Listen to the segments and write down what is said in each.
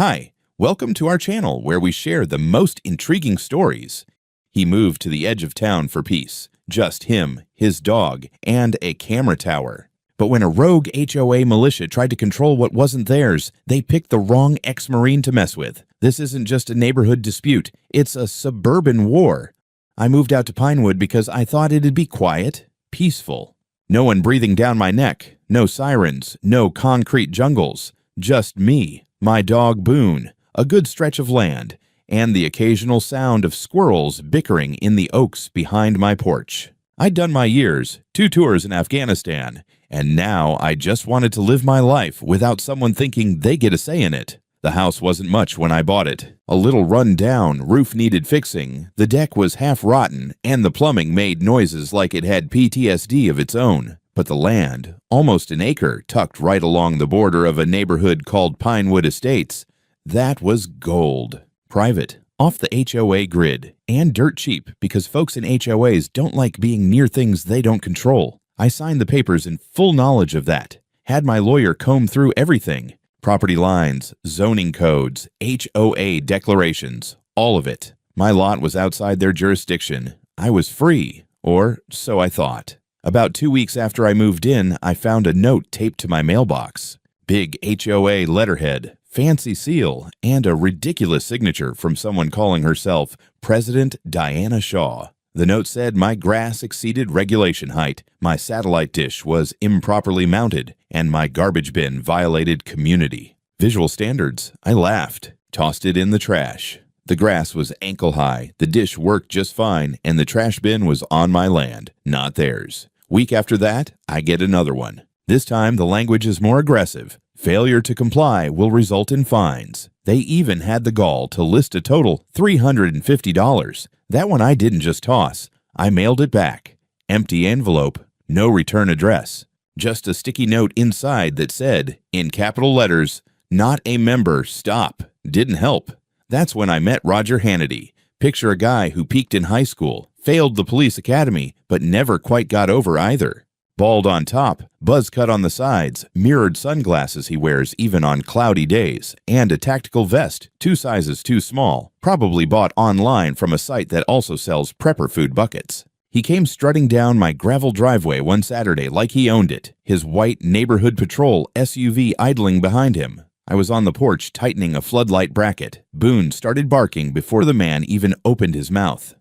Hi, welcome to our channel where we share the most intriguing stories. He moved to the edge of town for peace. Just him, his dog, and a camera tower. But when a rogue HOA militia tried to control what wasn't theirs, they picked the wrong ex-Marine to mess with. This isn't just a neighborhood dispute, it's a suburban war. I moved out to Pinewood because I thought it'd be quiet, peaceful. No one breathing down my neck, no sirens, no concrete jungles. Just me, my dog Boone, a good stretch of land, and the occasional sound of squirrels bickering in the oaks behind my porch. I'd done my years, 2 tours in Afghanistan, and now I just wanted to live my life without someone thinking they get a say in it. The house wasn't much when I bought it. A little run down, roof needed fixing, the deck was half rotten, and the plumbing made noises like it had PTSD of its own. But the land, almost an acre tucked right along the border of a neighborhood called Pinewood Estates, that was gold. Private, off the HOA grid, and dirt cheap because folks in HOAs don't like being near things they don't control. I signed the papers in full knowledge of that. Had my lawyer comb through everything. Property lines, zoning codes, HOA declarations, all of it. My lot was outside their jurisdiction. I was free, or so I thought. About 2 weeks after I moved in, I found a note taped to my mailbox. Big HOA letterhead, fancy seal, and a ridiculous signature from someone calling herself President Diana Shaw. The note said my grass exceeded regulation height, my satellite dish was improperly mounted, and my garbage bin violated community visual standards. I laughed, tossed it in the trash. The grass was ankle high, the dish worked just fine, and the trash bin was on my land, not theirs. Week after that, I get another one. This time, the language is more aggressive. Failure to comply will result in fines. They even had the gall to list a total $350. That one I didn't just toss. I mailed it back. Empty envelope, no return address. Just a sticky note inside that said, in capital letters, "Not a member, stop." Didn't help. That's when I met Roger Hannity. Picture a guy who peaked in high school, failed the police academy, but never quite got over either. Bald on top, buzz cut on the sides, mirrored sunglasses he wears even on cloudy days, and a tactical vest, 2 sizes too small, probably bought online from a site that also sells prepper food buckets. He came strutting down my gravel driveway one Saturday like he owned it, his white neighborhood patrol SUV idling behind him. I was on the porch tightening a floodlight bracket. Boone started barking before the man even opened his mouth.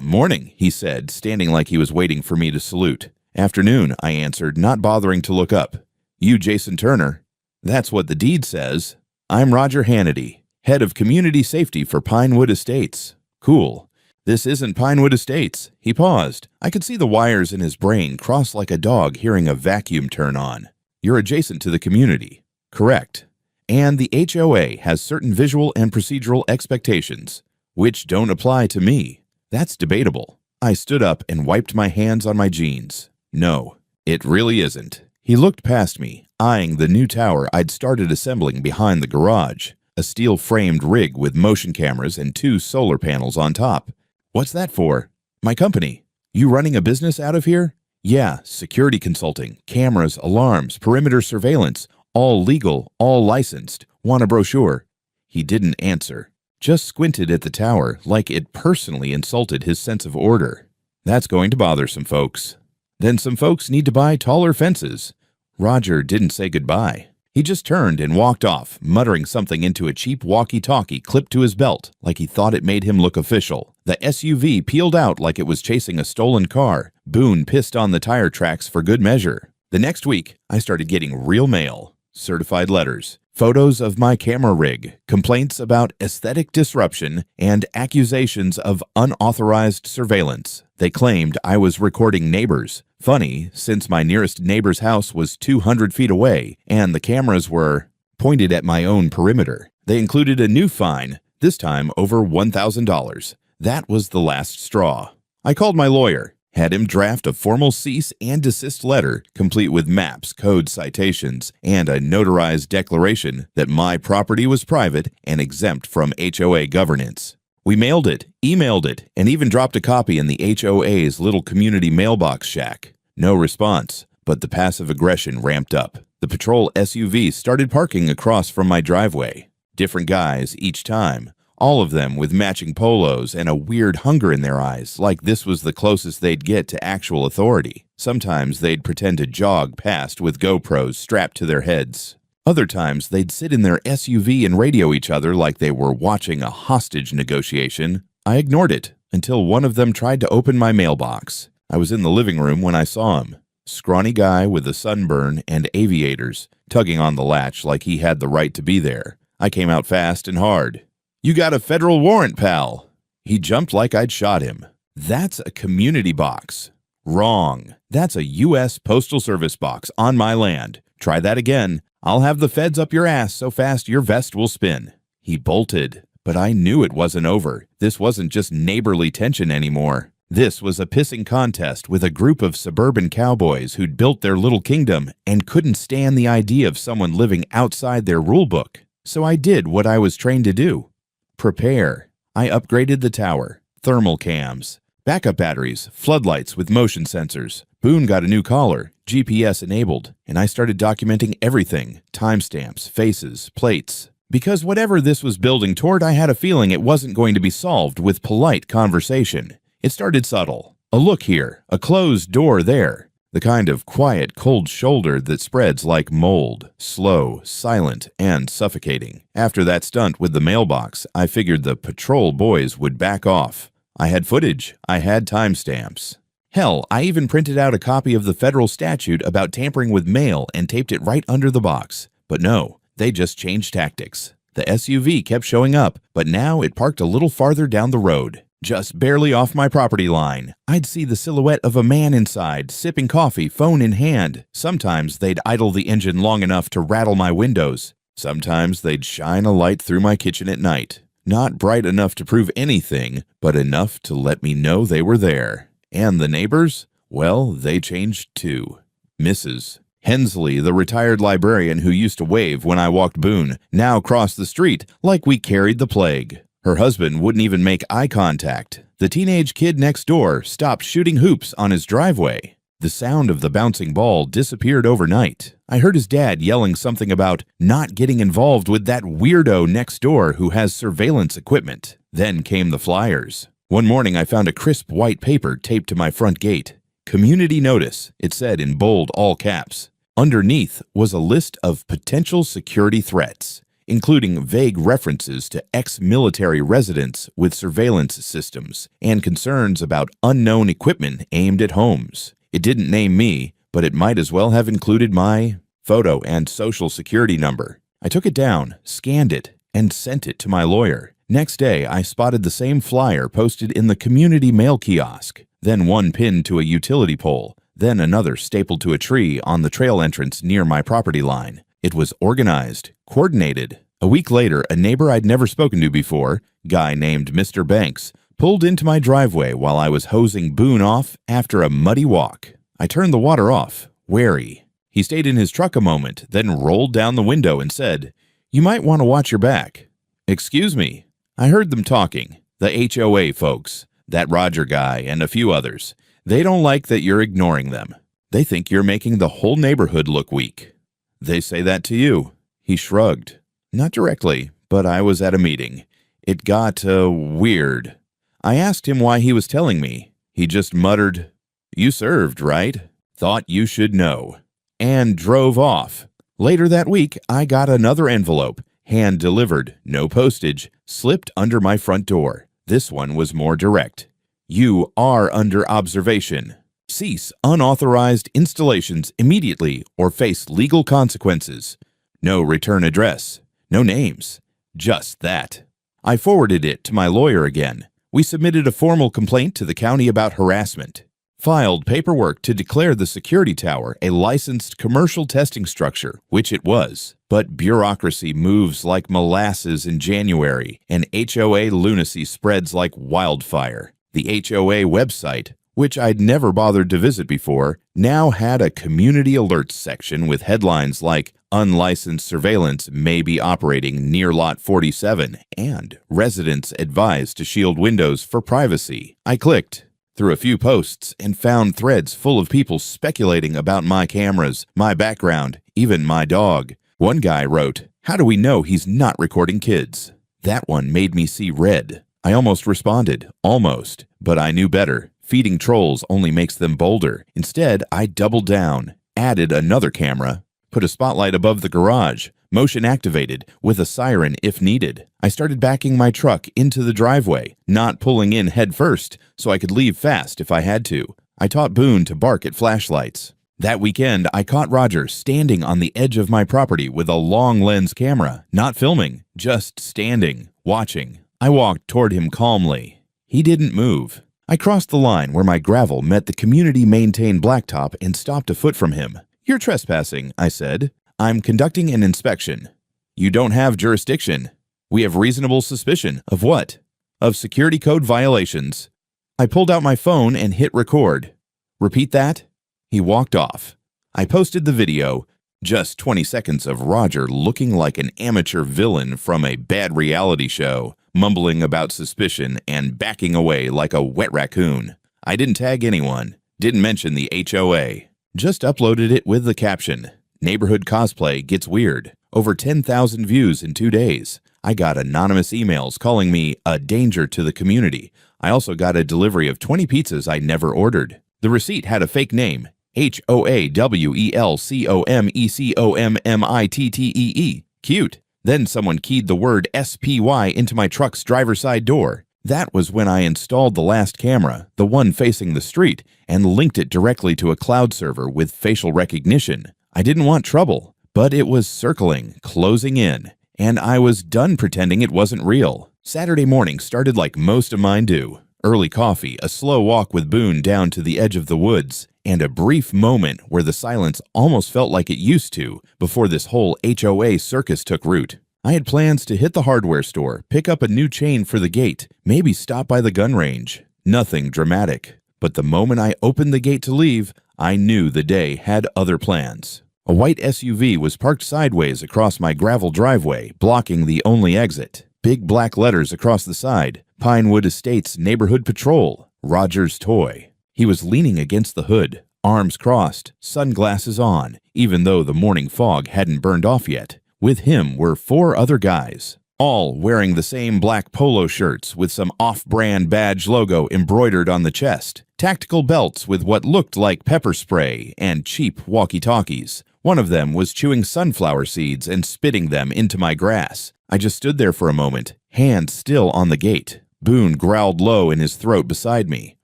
Morning," he said, standing like he was waiting for me to salute. "Afternoon," I answered, not bothering to look up. "You Jason Turner?" "That's what the deed says." "I'm Roger Hannity, head of community safety for Pinewood Estates." "Cool. This isn't Pinewood Estates." He paused. I could see the wires in his brain cross like a dog hearing a vacuum turn on. "You're adjacent to the community." "Correct. And the HOA has certain visual and procedural expectations, which don't apply to me." "That's debatable." I stood up and wiped my hands on my jeans. "No, it really isn't." He looked past me, eyeing the new tower I'd started assembling behind the garage, a steel-framed rig with motion cameras and 2 solar panels on top. "What's that for?" "My company." "You running a business out of here?" "Yeah, security consulting, cameras, alarms, perimeter surveillance, all legal, all licensed. Want a brochure?" He didn't answer, just squinted at the tower like it personally insulted his sense of order. "That's going to bother some folks." "Then some folks need to buy taller fences." Roger didn't say goodbye. He just turned and walked off, muttering something into a cheap walkie-talkie clipped to his belt, like he thought it made him look official. The SUV peeled out like it was chasing a stolen car. Boone pissed on the tire tracks for good measure. The next week, I started getting real mail, certified letters, photos of my camera rig, complaints about aesthetic disruption, and accusations of unauthorized surveillance. They claimed I was recording neighbors. Funny, since my nearest neighbor's house was 200 feet away, and the cameras were pointed at my own perimeter. They included a new fine, this time over $1,000. That was the last straw. I called my lawyer, had him draft a formal cease and desist letter, complete with maps, code citations, and a notarized declaration that my property was private and exempt from HOA governance. We mailed it, emailed it, and even dropped a copy in the HOA's little community mailbox shack. No response, but the passive aggression ramped up. The patrol SUV started parking across from my driveway. Different guys each time, all of them with matching polos and a weird hunger in their eyes, like this was the closest they'd get to actual authority. Sometimes they'd pretend to jog past with GoPros strapped to their heads. Other times they'd sit in their SUV and radio each other like they were watching a hostage negotiation. I ignored it until one of them tried to open my mailbox. I was in the living room when I saw him. Scrawny guy with a sunburn and aviators, tugging on the latch like he had the right to be there. I came out fast and hard. "You got a federal warrant, pal." He jumped like I'd shot him. "That's a community box." "Wrong. That's a U.S. Postal Service box on my land. Try that again. I'll have the feds up your ass so fast your vest will spin." He bolted, but I knew it wasn't over. This wasn't just neighborly tension anymore. This was a pissing contest with a group of suburban cowboys who'd built their little kingdom and couldn't stand the idea of someone living outside their rulebook. So I did what I was trained to do. Prepare. I upgraded the tower, thermal cams, backup batteries, floodlights with motion sensors. Boone got a new collar, GPS enabled, and I started documenting everything, timestamps, faces, plates. Because whatever this was building toward, I had a feeling it wasn't going to be solved with polite conversation. It started subtle. A look here, a closed door there. The kind of quiet, cold shoulder that spreads like mold, slow, silent, and suffocating. After that stunt with the mailbox, I figured the patrol boys would back off. I had footage. I had timestamps. Hell, I even printed out a copy of the federal statute about tampering with mail and taped it right under the box. But no, they just changed tactics. The SUV kept showing up, but now it parked a little farther down the road. Just barely off my property line. I'd see the silhouette of a man inside, sipping coffee, phone in hand. Sometimes they'd idle the engine long enough to rattle my windows. Sometimes they'd shine a light through my kitchen at night. Not bright enough to prove anything, but enough to let me know they were there. And the neighbors? Well, they changed too. Mrs. Hensley, the retired librarian who used to wave when I walked Boone, now crossed the street like we carried the plague. Her husband wouldn't even make eye contact. The teenage kid next door stopped shooting hoops on his driveway. The sound of the bouncing ball disappeared overnight. I heard his dad yelling something about not getting involved with that weirdo next door who has surveillance equipment. Then came the flyers. One morning I found a crisp white paper taped to my front gate. Community notice, it said in bold all caps. Underneath was a list of potential security threats, including vague references to ex-military residents with surveillance systems and concerns about unknown equipment aimed at homes. It didn't name me, but it might as well have included my photo and social security number. I took it down, scanned it, and sent it to my lawyer. Next day, I spotted the same flyer posted in the community mail kiosk, then one pinned to a utility pole, then another stapled to a tree on the trail entrance near my property line. It was organized, coordinated. A week later, a neighbor I'd never spoken to before, guy named Mr. Banks, pulled into my driveway while I was hosing Boone off after a muddy walk. I turned the water off, wary. He stayed in his truck a moment, then rolled down the window and said, "You might want to watch your back." "Excuse me." I heard them talking, the HOA folks, that Roger guy, and a few others. They don't like that you're ignoring them. They think you're making the whole neighborhood look weak. "They say that to you." He shrugged. Not directly, but I was at a meeting. It got, weird. I asked him why he was telling me. He just muttered, "You served, right? Thought you should know." And drove off. Later that week, I got another envelope, hand-delivered, no postage, slipped under my front door. This one was more direct. "You are under observation. Cease unauthorized installations immediately or face legal consequences." No return address, no names, just that. I forwarded it to my lawyer again. We submitted a formal complaint to the county about harassment, filed paperwork to declare the security tower a licensed commercial testing structure, which it was. But bureaucracy moves like molasses in January, and HOA lunacy spreads like wildfire. The HOA website, which I'd never bothered to visit before, now had a community alerts section with headlines like "Unlicensed surveillance may be operating near Lot 47" and "Residents advised to shield windows for privacy." I clicked through a few posts and found threads full of people speculating about my cameras, my background, even my dog. One guy wrote, How do we know he's not recording kids? That one made me see red. I almost responded, almost, but I knew better. Feeding trolls only makes them bolder. Instead, I doubled down, added another camera, put a spotlight above the garage, motion activated, with a siren if needed. I started backing my truck into the driveway, not pulling in head first, so I could leave fast if I had to. I taught Boone to bark at flashlights. That weekend, I caught Roger standing on the edge of my property with a long lens camera, not filming, just standing, watching. I walked toward him calmly. He didn't move. I crossed the line where my gravel met the community-maintained blacktop and stopped a foot from him. "You're trespassing," I said. "I'm conducting an inspection." "You don't have jurisdiction." "We have reasonable suspicion." "Of what?" "Of security code violations." I pulled out my phone and hit record. "Repeat that?" He walked off. I posted the video, just 20 seconds of Roger looking like an amateur villain from a bad reality show, mumbling about suspicion and backing away like a wet raccoon. I didn't tag anyone, didn't mention the HOA. Just uploaded it with the caption, "Neighborhood cosplay gets weird." Over 10,000 views in 2 days. I got anonymous emails calling me a danger to the community. I also got a delivery of 20 pizzas I never ordered. The receipt had a fake name, HOAWELCOMECOMMITTEE. Cute. Then someone keyed the word SPY into my truck's driver's side door. That was when I installed the last camera, the one facing the street, and linked it directly to a cloud server with facial recognition. I didn't want trouble, but it was circling, closing in, and I was done pretending it wasn't real. Saturday morning started like most of mine do. Early coffee, a slow walk with Boone down to the edge of the woods, and a brief moment where the silence almost felt like it used to before this whole HOA circus took root. I had plans to hit the hardware store, pick up a new chain for the gate, maybe stop by the gun range. Nothing dramatic. But the moment I opened the gate to leave, I knew the day had other plans. A white SUV was parked sideways across my gravel driveway, blocking the only exit. Big black letters across the side, Pinewood Estates Neighborhood Patrol, Roger's toy. He was leaning against the hood, arms crossed, sunglasses on, even though the morning fog hadn't burned off yet. With him were 4 other guys, all wearing the same black polo shirts with some off-brand badge logo embroidered on the chest, tactical belts with what looked like pepper spray, and cheap walkie-talkies. One of them was chewing sunflower seeds and spitting them into my grass. I just stood there for a moment, hands still on the gate. Boone growled low in his throat beside me.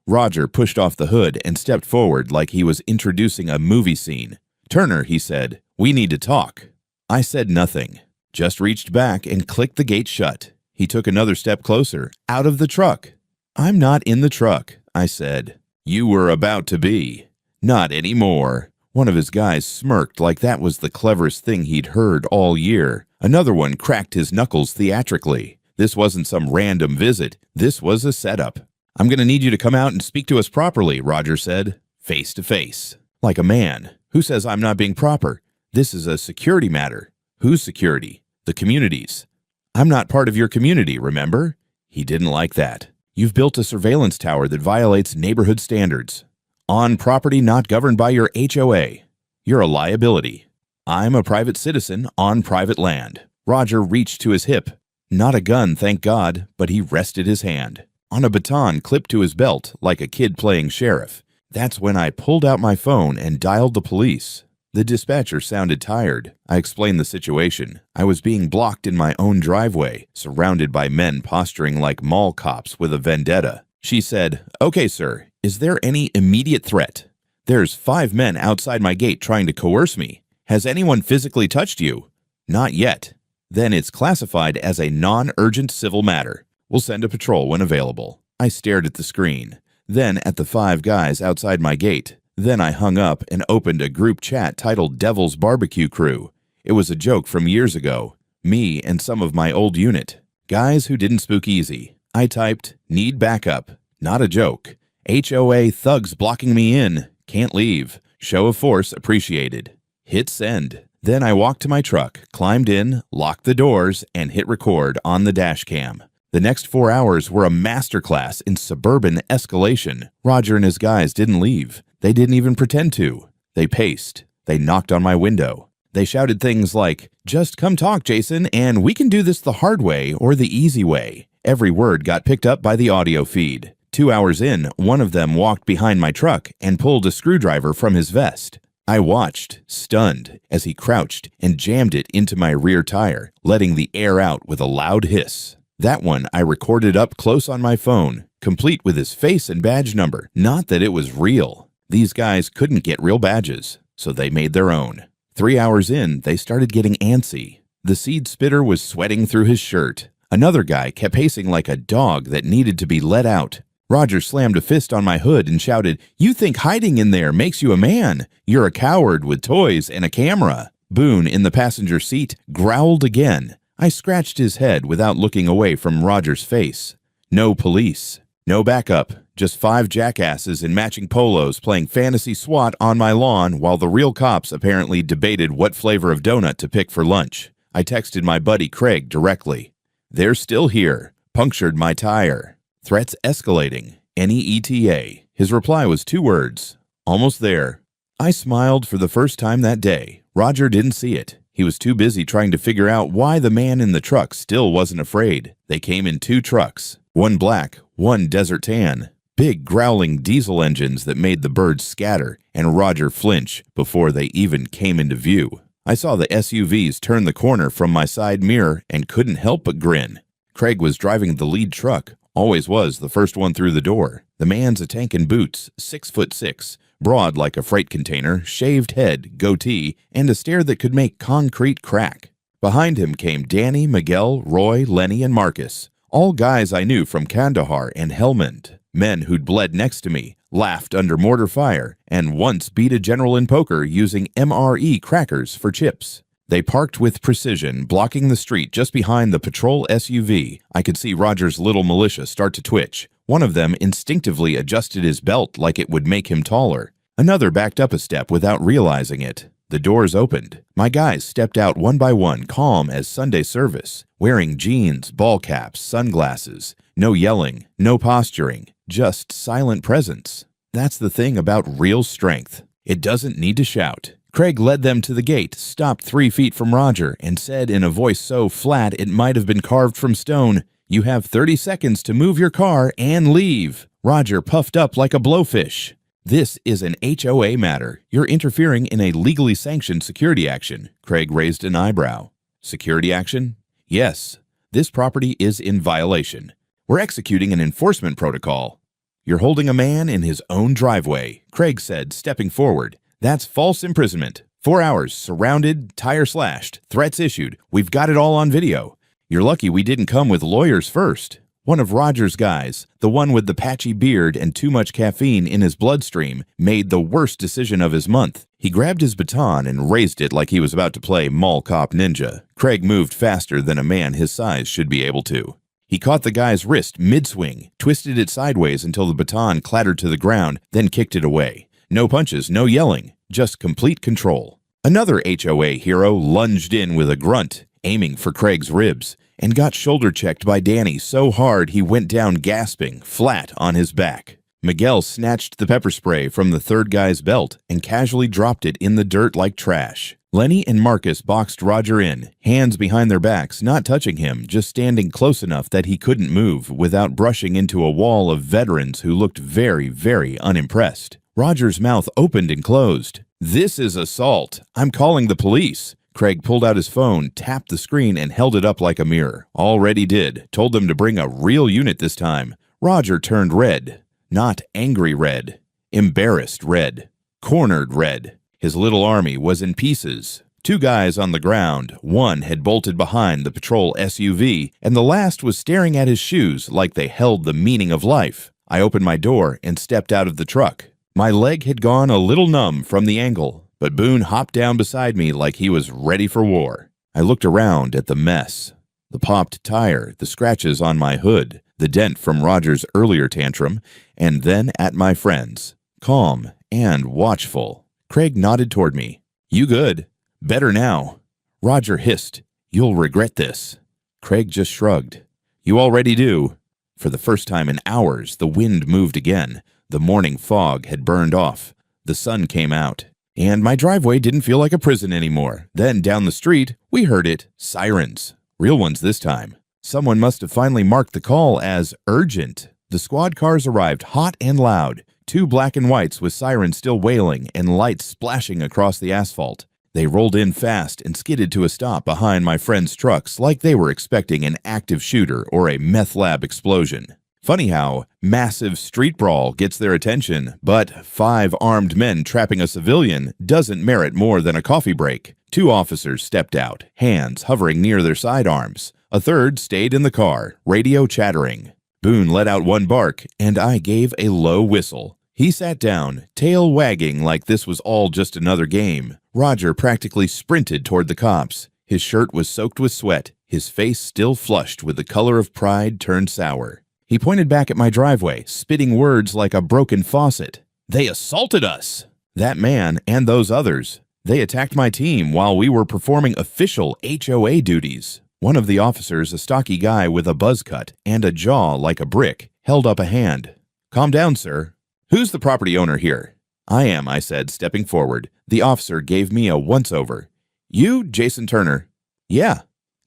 Roger pushed off the hood and stepped forward like he was introducing a movie scene. "Turner," he said, "we need to talk." I said nothing, just reached back and clicked the gate shut. He took another step closer, out of the truck. "I'm not in the truck," I said. "You were about to be." "Not anymore." One of his guys smirked like that was the cleverest thing he'd heard all year. Another one cracked his knuckles theatrically. This wasn't some random visit. This was a setup. "I'm going to need you to come out and speak to us properly," Roger said. "Face to face. Like a man. Who says I'm not being proper? This is a security matter." "Whose security?" "The community's." "I'm not part of your community, remember?" He didn't like that. "You've built a surveillance tower that violates neighborhood standards. On property not governed by your HOA. You're a liability." "I'm a private citizen on private land." Roger reached to his hip. Not a gun, thank God, but he rested his hand on a baton clipped to his belt like a kid playing sheriff. That's when I pulled out my phone and dialed the police. The dispatcher sounded tired. I explained the situation. I was being blocked in my own driveway, surrounded by men posturing like mall cops with a vendetta. She said, "Okay, sir, is there any immediate threat? There's 5 men outside my gate trying to coerce me. Has anyone physically touched you?" "Not yet." "Then it's classified as a non-urgent civil matter. We'll send a patrol when available." I stared at the screen, then at the 5 guys outside my gate. Then I hung up and opened a group chat titled Devil's Barbecue Crew. It was a joke from years ago. Me and some of my old unit. Guys who didn't spook easy. I typed, "Need backup." Not a joke. HOA thugs blocking me in. Can't leave. Show of force appreciated. Hit send. Then I walked to my truck, climbed in, locked the doors, and hit record on the dash cam. The next 4 hours were a masterclass in suburban escalation. Roger and his guys didn't leave. They didn't even pretend to. They paced. They knocked on my window. They shouted things like, "Just come talk, Jason, and we can do this the hard way or the easy way." Every word got picked up by the audio feed. 2 hours in, one of them walked behind my truck and pulled a screwdriver from his vest. I watched, stunned, as he crouched and jammed it into my rear tire, letting the air out with a loud hiss. That one I recorded up close on my phone, complete with his face and badge number. Not that it was real. These guys couldn't get real badges, so they made their own. 3 hours in, they started getting antsy. The seed spitter was sweating through his shirt. Another guy kept pacing like a dog that needed to be let out. Roger slammed a fist on my hood and shouted, "You think hiding in there makes you a man? You're a coward with toys and a camera." Boone, in the passenger seat, growled again. I scratched his head without looking away from Roger's face. No police. No backup. Just 5 jackasses in matching polos playing fantasy SWAT on my lawn while the real cops apparently debated what flavor of donut to pick for lunch. I texted my buddy Craig directly. "They're still here. Punctured my tire. Threats escalating. Any ETA." His reply was 2 words. "Almost there." I smiled for the first time that day. Roger didn't see it. He was too busy trying to figure out why the man in the truck still wasn't afraid. They came in 2 trucks. One black, one desert tan. Big growling diesel engines that made the birds scatter and Roger flinch before they even came into view. I saw the SUVs turn the corner from my side mirror and couldn't help but grin. Craig was driving the lead truck, always was the first one through the door. The man's a tank in boots, 6'6", broad like a freight container, shaved head, goatee, and a stare that could make concrete crack. Behind him came Danny, Miguel, Roy, Lenny, and Marcus, all guys I knew from Kandahar and Helmand. Men who'd bled next to me, laughed under mortar fire, and once beat a general in poker using MRE crackers for chips. They parked with precision, blocking the street just behind the patrol SUV. I could see Roger's little militia start to twitch. One of them instinctively adjusted his belt like it would make him taller. Another backed up a step without realizing it. The doors opened. My guys stepped out one by one, calm as Sunday service, wearing jeans, ball caps, sunglasses. No yelling, no posturing, just silent presence. That's the thing about real strength. It doesn't need to shout. Craig led them to the gate, stopped 3 feet from Roger, and said in a voice so flat it might have been carved from stone, "You have 30 seconds to move your car and leave." Roger puffed up like a blowfish. "This is an HOA matter. You're interfering in a legally sanctioned security action." Craig raised an eyebrow. "Security action?" "Yes. This property is in violation. We're executing an enforcement protocol." "You're holding a man in his own driveway," Craig said, stepping forward. "That's false imprisonment. 4 hours, surrounded, tire slashed, threats issued. We've got it all on video. You're lucky we didn't come with lawyers first." One of Roger's guys, the one with the patchy beard and too much caffeine in his bloodstream, made the worst decision of his month. He grabbed his baton and raised it like he was about to play Mall Cop Ninja. Craig moved faster than a man his size should be able to. He caught the guy's wrist mid-swing, twisted it sideways until the baton clattered to the ground, then kicked it away. No punches, no yelling, just complete control. Another HOA hero lunged in with a grunt, aiming for Craig's ribs, and got shoulder-checked by Danny so hard he went down gasping, flat on his back. Miguel snatched the pepper spray from the third guy's belt and casually dropped it in the dirt like trash. Lenny and Marcus boxed Roger in, hands behind their backs, not touching him, just standing close enough that he couldn't move without brushing into a wall of veterans who looked very, very unimpressed. Roger's mouth opened and closed. "This is assault. I'm calling the police." Craig pulled out his phone, tapped the screen, and held it up like a mirror. Already did. Told them to bring a real unit this time. Roger turned red. Not angry red. Embarrassed red. Cornered red. His little army was in pieces. 2 guys on the ground. One had bolted behind the patrol SUV, and the last was staring at his shoes like they held the meaning of life. I opened my door and stepped out of the truck. My leg had gone a little numb from the angle, but Boone hopped down beside me like he was ready for war. I looked around at the mess. The popped tire, the scratches on my hood, the dent from Roger's earlier tantrum, and then at my friends, calm and watchful. Craig nodded toward me. "You good? Better now." Roger hissed, "You'll regret this." Craig just shrugged. "You already do." For the first time in hours, the wind moved again. The morning fog had burned off. The sun came out. and my driveway didn't feel like a prison anymore. Then down the street, we heard it. Sirens. Real ones this time. Someone must have finally marked the call as urgent. The squad cars arrived hot and loud. 2 black and whites with sirens still wailing and lights splashing across the asphalt. They rolled in fast and skidded to a stop behind my friend's trucks like they were expecting an active shooter or a meth lab explosion. Funny how massive street brawl gets their attention, but 5 armed men trapping a civilian doesn't merit more than a coffee break. 2 officers stepped out, hands hovering near their sidearms. A third stayed in the car, radio chattering. Boone let out one bark, and I gave a low whistle. He sat down, tail wagging like this was all just another game. Roger practically sprinted toward the cops. His shirt was soaked with sweat, his face still flushed with the color of pride turned sour. He pointed back at my driveway, spitting words like a broken faucet. "They assaulted us!" That man and those others. They attacked my team while we were performing official HOA duties. One of the officers, a stocky guy with a buzz cut and a jaw like a brick, held up a hand. "Calm down, sir. Who's the property owner here?" "I am," I said, stepping forward. The officer gave me a once-over. "You, Jason Turner?" "Yeah."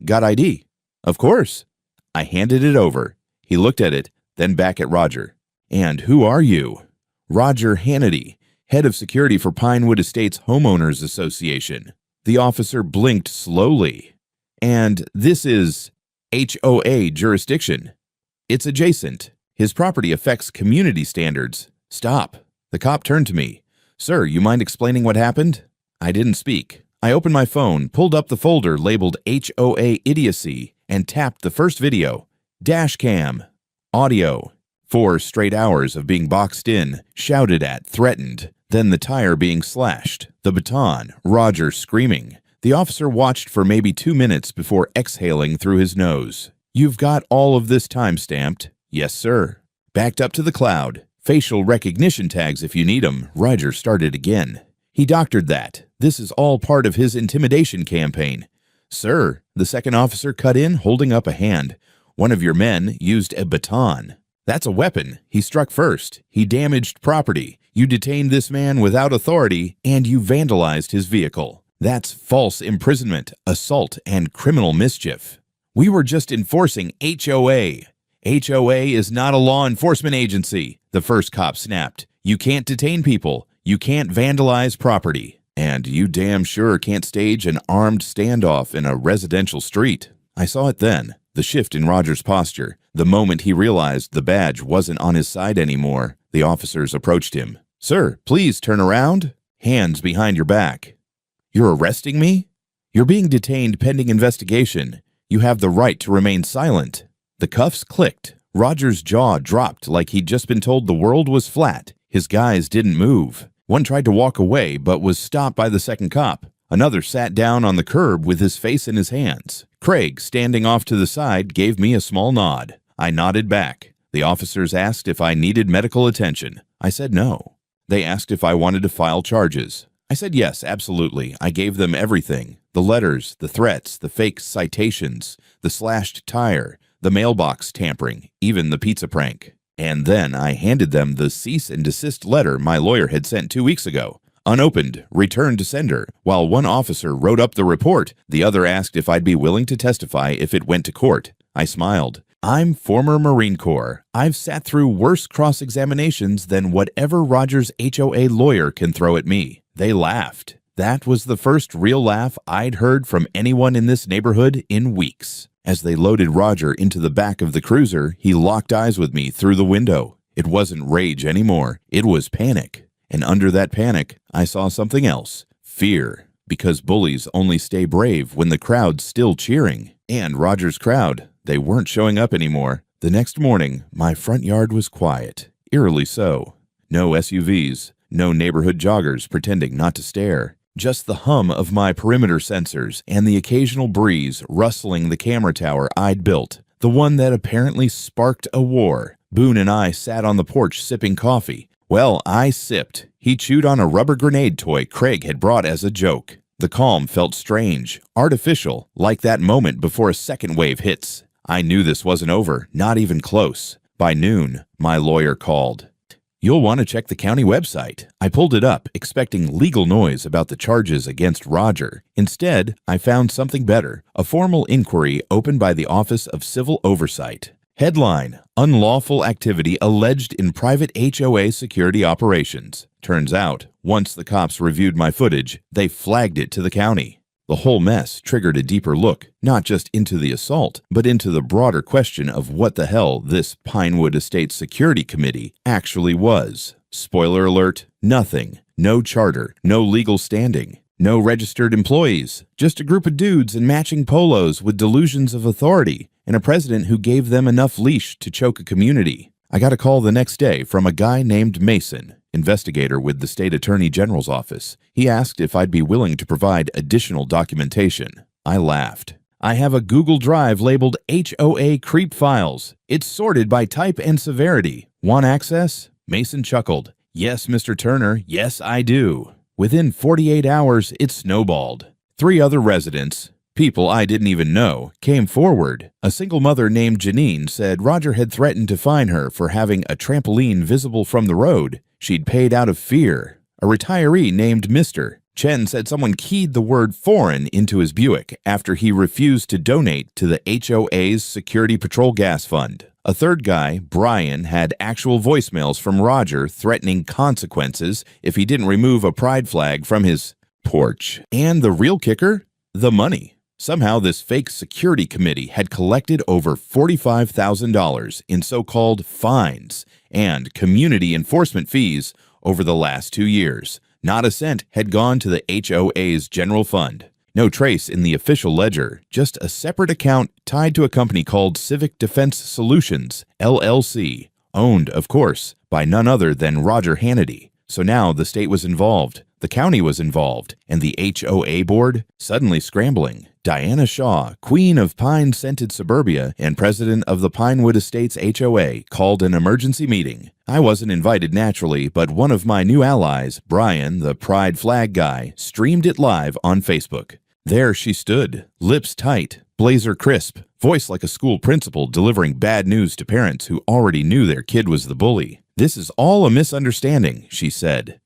"Got ID?" "Of course." I handed it over. He looked at it, then back at Roger. "And who are you?" "Roger Hannity, head of security for Pinewood Estates Homeowners Association." The officer blinked slowly. "And this is HOA jurisdiction." "It's adjacent. His property affects community standards." "Stop." The cop turned to me. "Sir, you mind explaining what happened?" I didn't speak. I opened my phone, pulled up the folder labeled HOA Idiocy, and tapped the first video. Dash cam. Audio. 4 straight hours of being boxed in, shouted at, threatened. Then the tire being slashed. The baton. Roger screaming. The officer watched for maybe 2 minutes before exhaling through his nose. "You've got all of this time stamped." "Yes, sir." "Backed up to the cloud. Facial recognition tags if you need 'em." Roger started again. He doctored that. "This is all part of his intimidation campaign." "Sir," the second officer cut in, holding up a hand. "One of your men used a baton." "That's a weapon. He struck first. He damaged property. You detained this man without authority, and you vandalized his vehicle. That's false imprisonment, assault, and criminal mischief." "We were just enforcing HOA." "HOA is not a law enforcement agency," the first cop snapped. "You can't detain people. You can't vandalize property. And you damn sure can't stage an armed standoff in a residential street." I saw it then, the shift in Roger's posture, the moment he realized the badge wasn't on his side anymore. The officers approached him. "Sir, please turn around. Hands behind your back." "You're arresting me?" "You're being detained pending investigation. You have the right to remain silent." The cuffs clicked. Roger's jaw dropped like he'd just been told the world was flat. His guys didn't move. One tried to walk away but was stopped by the second cop. Another sat down on the curb with his face in his hands. Craig, standing off to the side, gave me a small nod. I nodded back. The officers asked if I needed medical attention. I said no. They asked if I wanted to file charges. I said yes, absolutely. I gave them everything. The letters, the threats, the fake citations, the slashed tire, the mailbox tampering, even the pizza prank. And then I handed them the cease and desist letter my lawyer had sent 2 weeks ago. Unopened, returned to sender. While one officer wrote up the report, the other asked if I'd be willing to testify if it went to court. I smiled. I'm former Marine Corps. I've sat through worse cross-examinations than whatever Roger's HOA lawyer can throw at me. They laughed. That was the first real laugh I'd heard from anyone in this neighborhood in weeks. As they loaded Roger into the back of the cruiser, he locked eyes with me through the window. It wasn't rage anymore. It was panic. And under that panic, I saw something else. Fear. Because bullies only stay brave when the crowd's still cheering. And Roger's crowd, they weren't showing up anymore. The next morning, my front yard was quiet. Eerily so. No SUVs. No neighborhood joggers pretending not to stare. Just the hum of my perimeter sensors and the occasional breeze rustling the camera tower I'd built, the one that apparently sparked a war. Boone and I sat on the porch sipping coffee. Well, I sipped. He chewed on a rubber grenade toy Craig had brought as a joke. The calm felt strange, artificial, like that moment before a second wave hits. I knew this wasn't over, not even close. By noon, my lawyer called. You'll want to check the county website. I pulled it up, expecting legal noise about the charges against Roger. Instead, I found something better, a formal inquiry opened by the Office of Civil Oversight. Headline: Unlawful activity alleged in private HOA security operations. Turns out, once the cops reviewed my footage, they flagged it to the county. The whole mess triggered a deeper look, not just into the assault, but into the broader question of what the hell this Pinewood Estates Security Committee actually was. Spoiler alert, nothing. No charter, no legal standing, no registered employees, just a group of dudes in matching polos with delusions of authority, and a president who gave them enough leash to choke a community. I got a call the next day from a guy named Mason, investigator with the State Attorney General's office. He asked if I'd be willing to provide additional documentation. I laughed. I have a Google Drive labeled HOA Creep Files. It's sorted by type and severity. Want access? Mason chuckled. Yes, Mr. Turner, yes, I do. Within 48 hours, it snowballed. 3 other residents, people I didn't even know, came forward. A single mother named Janine said Roger had threatened to fine her for having a trampoline visible from the road. She'd paid out of fear. A retiree named Mr. Chen said someone keyed the word foreign into his Buick after he refused to donate to the HOA's Security Patrol Gas Fund. A third guy, Brian, had actual voicemails from Roger threatening consequences if he didn't remove a pride flag from his porch. And the real kicker? The money. Somehow this fake security committee had collected over $45,000 in so-called fines and community enforcement fees over the last 2 years. Not a cent had gone to the HOA's general fund. No trace in the official ledger, just a separate account tied to a company called Civic Defense Solutions, LLC, owned, of course, by none other than Roger Hannity. So now the state was involved, the county was involved, and the HOA board suddenly scrambling. Diana Shaw, queen of pine-scented suburbia and president of the Pinewood Estates HOA, called an emergency meeting. I wasn't invited naturally, but one of my new allies, Brian, the pride flag guy, streamed it live on Facebook. There she stood, lips tight, blazer crisp, voice like a school principal delivering bad news to parents who already knew their kid was the bully. "This is all a misunderstanding," she said.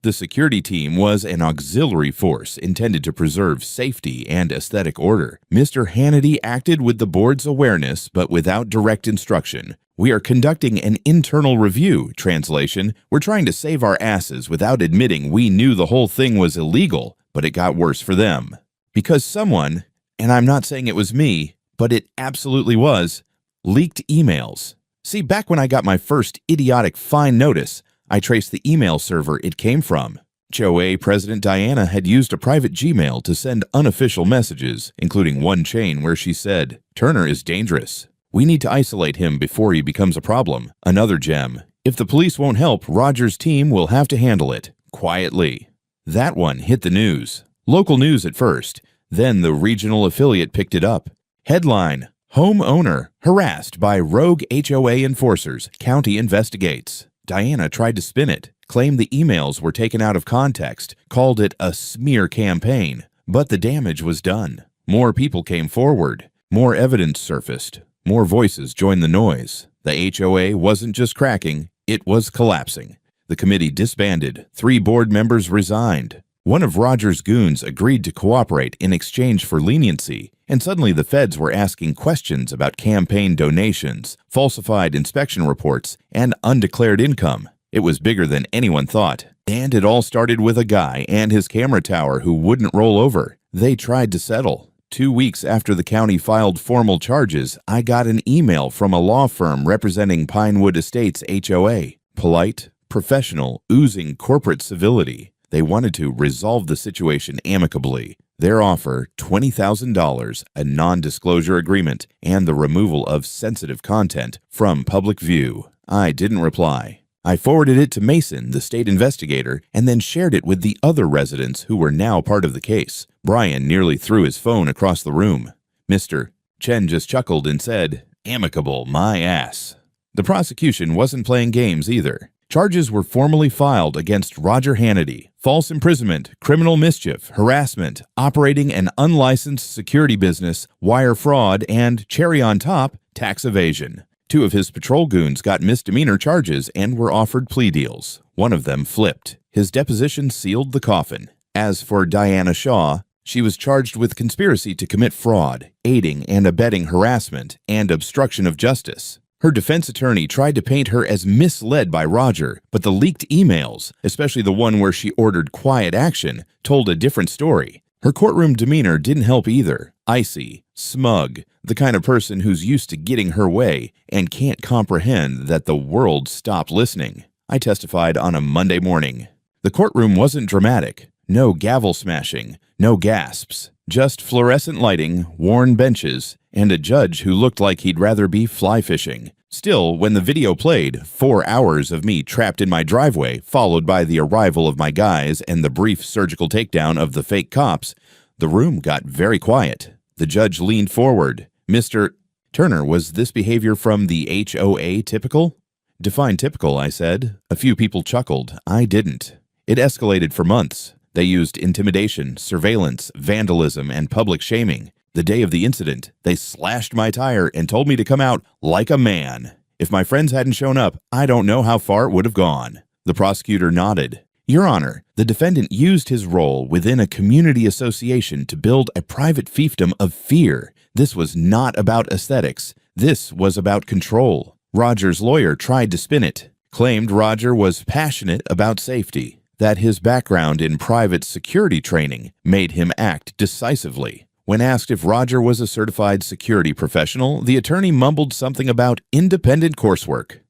The security team was an auxiliary force intended to preserve safety and aesthetic order. Mr. Hannity acted with the board's awareness, but without direct instruction. "We are conducting an internal review." Translation: we're trying to save our asses without admitting we knew the whole thing was illegal, but it got worse for them. Because someone, and I'm not saying it was me, but it absolutely was, leaked emails. See, back when I got my first idiotic fine notice, I traced the email server it came from. HOA President Diana had used a private Gmail to send unofficial messages, including one chain where she said, "Turner is dangerous. We need to isolate him before he becomes a problem." Another gem: "If the police won't help, Roger's team will have to handle it, quietly." That one hit the news. Local news at first, then the regional affiliate picked it up. Headline: Homeowner harassed by rogue HOA enforcers, county investigates. Diana tried to spin it, claimed the emails were taken out of context, called it a smear campaign, but the damage was done. More people came forward, more evidence surfaced, more voices joined the noise. The HOA wasn't just cracking, it was collapsing. The committee disbanded, 3 board members resigned. One of Roger's goons agreed to cooperate in exchange for leniency, and suddenly the feds were asking questions about campaign donations, falsified inspection reports, and undeclared income. It was bigger than anyone thought. And it all started with a guy and his camera tower who wouldn't roll over. They tried to settle. 2 weeks after the county filed formal charges, I got an email from a law firm representing Pinewood Estates HOA. Polite, professional, oozing corporate civility. They wanted to resolve the situation amicably. Their offer, $20,000, a non-disclosure agreement, and the removal of sensitive content from public view. I didn't reply. I forwarded it to Mason, the state investigator, and then shared it with the other residents who were now part of the case. Brian nearly threw his phone across the room. Mr. Chen just chuckled and said, "Amicable, my ass." The prosecution wasn't playing games either. Charges were formally filed against Roger Hannity: false imprisonment, criminal mischief, harassment, operating an unlicensed security business, wire fraud, and, cherry on top, tax evasion. Two of his patrol goons got misdemeanor charges and were offered plea deals. One of them flipped. His deposition sealed the coffin. As for Diana Shaw, she was charged with conspiracy to commit fraud, aiding and abetting harassment, and obstruction of justice. Her defense attorney tried to paint her as misled by Roger, but the leaked emails, especially the one where she ordered quiet action, told a different story. Her courtroom demeanor didn't help either. Icy, smug, the kind of person who's used to getting her way and can't comprehend that the world stopped listening. I testified on a Monday morning. The courtroom wasn't dramatic. No gavel smashing, no gasps, just fluorescent lighting, worn benches, and a judge who looked like he'd rather be fly fishing. Still, when the video played, 4 hours of me trapped in my driveway, followed by the arrival of my guys and the brief surgical takedown of the fake cops, the room got very quiet. The judge leaned forward. Mr. Turner, was this behavior from the HOA typical? Define typical, I said. A few people chuckled. I didn't. It escalated for months. They used intimidation, surveillance, vandalism, and public shaming. The day of the incident, they slashed my tire and told me to come out like a man. If my friends hadn't shown up, I don't know how far it would have gone. The prosecutor nodded. Your Honor, the defendant used his role within a community association to build a private fiefdom of fear. This was not about aesthetics. This was about control. Roger's lawyer tried to spin it, claimed Roger was passionate about safety, that his background in private security training made him act decisively. When asked if Roger was a certified security professional, the attorney mumbled something about independent coursework.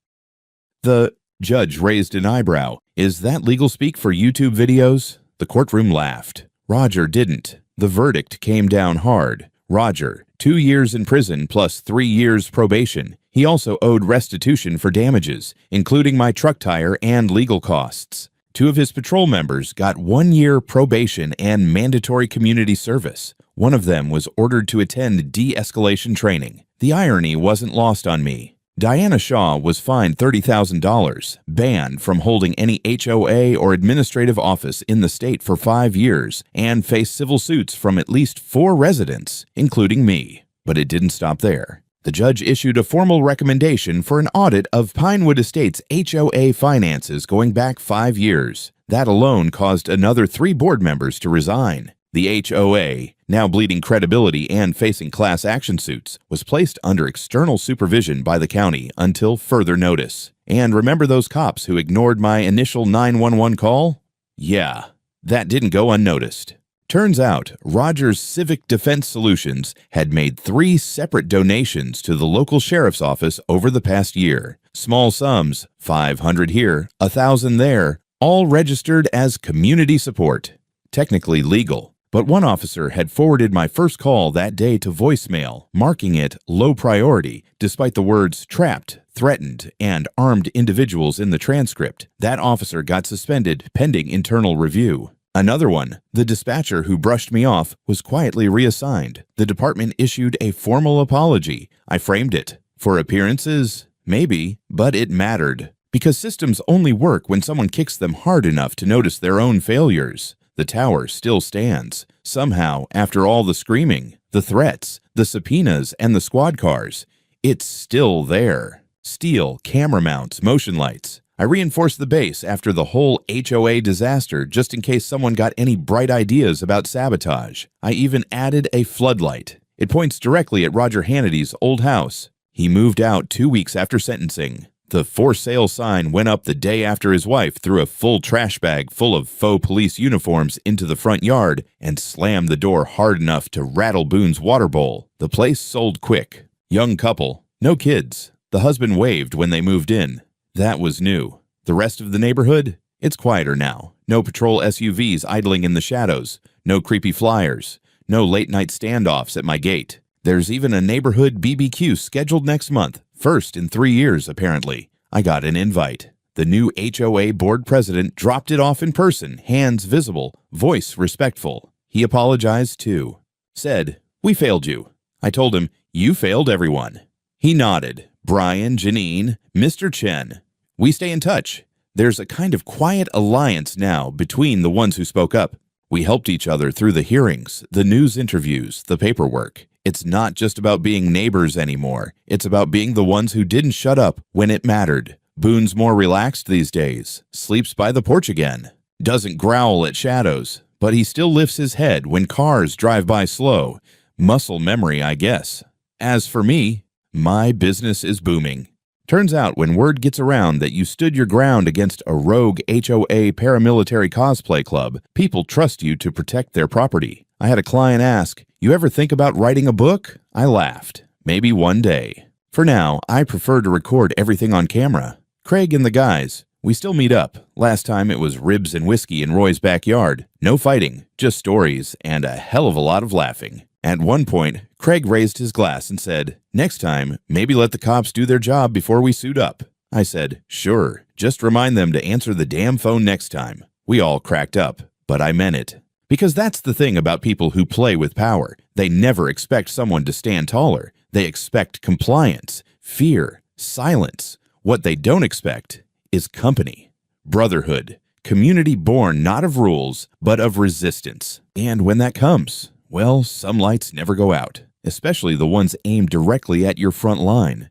The judge raised an eyebrow. Is that legal speak for YouTube videos? The courtroom laughed. Roger didn't. The verdict came down hard. Roger, 2 years in prison plus 3 years probation. He also owed restitution for damages, including my truck tire and legal costs. 2 of his patrol members got 1 year probation and mandatory community service. One of them was ordered to attend de-escalation training. The irony wasn't lost on me. Diana Shaw was fined $30,000, banned from holding any HOA or administrative office in the state for 5 years, and faced civil suits from at least 4 residents, including me. But it didn't stop there. The judge issued a formal recommendation for an audit of Pinewood Estates' HOA finances going back 5 years. That alone caused another 3 board members to resign. The HOA, now bleeding credibility and facing class action suits, was placed under external supervision by the county until further notice. And remember those cops who ignored my initial 911 call? Yeah, that didn't go unnoticed. Turns out, Rogers Civic Defense Solutions had made 3 separate donations to the local sheriff's office over the past year. Small sums, $500 here, $1,000 there, all registered as community support. Technically legal. But one officer had forwarded my first call that day to voicemail, marking it low priority, despite the words trapped, threatened, and armed individuals in the transcript. That officer got suspended pending internal review. Another one, the dispatcher who brushed me off, was quietly reassigned. The department issued a formal apology. I framed it. For appearances? Maybe, but it mattered. Because systems only work when someone kicks them hard enough to notice their own failures. The tower still stands. Somehow, after all the screaming, the threats, the subpoenas, and the squad cars, it's still there. Steel, camera mounts, motion lights. I reinforced the base after the whole HOA disaster just in case someone got any bright ideas about sabotage. I even added a floodlight. It points directly at Roger Hannity's old house. He moved out 2 weeks after sentencing. The for sale sign went up the day after his wife threw a full trash bag full of faux police uniforms into the front yard and slammed the door hard enough to rattle Boone's water bowl. The place sold quick. Young couple. No kids. The husband waved when they moved in. That was new. The rest of the neighborhood? It's quieter now. No patrol SUVs idling in the shadows. No creepy flyers. No late-night standoffs at my gate. There's even a neighborhood BBQ scheduled next month. First in 3 years, apparently. I got an invite. The new HOA board president dropped it off in person, hands visible, voice respectful. He apologized too. Said, "We failed you." I told him, "You failed everyone." He nodded. Brian, Janine, Mr. Chen. We stay in touch. There's a kind of quiet alliance now between the ones who spoke up. We helped each other through the hearings, the news interviews, the paperwork. It's not just about being neighbors anymore. It's about being the ones who didn't shut up when it mattered. Boone's more relaxed these days, sleeps by the porch again, doesn't growl at shadows, but he still lifts his head when cars drive by slow. Muscle memory, I guess. As for me, my business is booming. Turns out when word gets around that you stood your ground against a rogue HOA paramilitary cosplay club, people trust you to protect their property. I had a client ask, "You ever think about writing a book?" I laughed. Maybe one day. For now, I prefer to record everything on camera. Craig and the guys, we still meet up. Last time it was ribs and whiskey in Roy's backyard. No fighting, just stories and a hell of a lot of laughing. At one point, Craig raised his glass and said, "Next time, maybe let the cops do their job before we suit up." I said, "Sure, just remind them to answer the damn phone next time." We all cracked up, but I meant it. Because that's the thing about people who play with power. They never expect someone to stand taller. They expect compliance, fear, silence. What they don't expect is company, brotherhood, community born not of rules, but of resistance. And when that comes, well, some lights never go out, especially the ones aimed directly at your front line.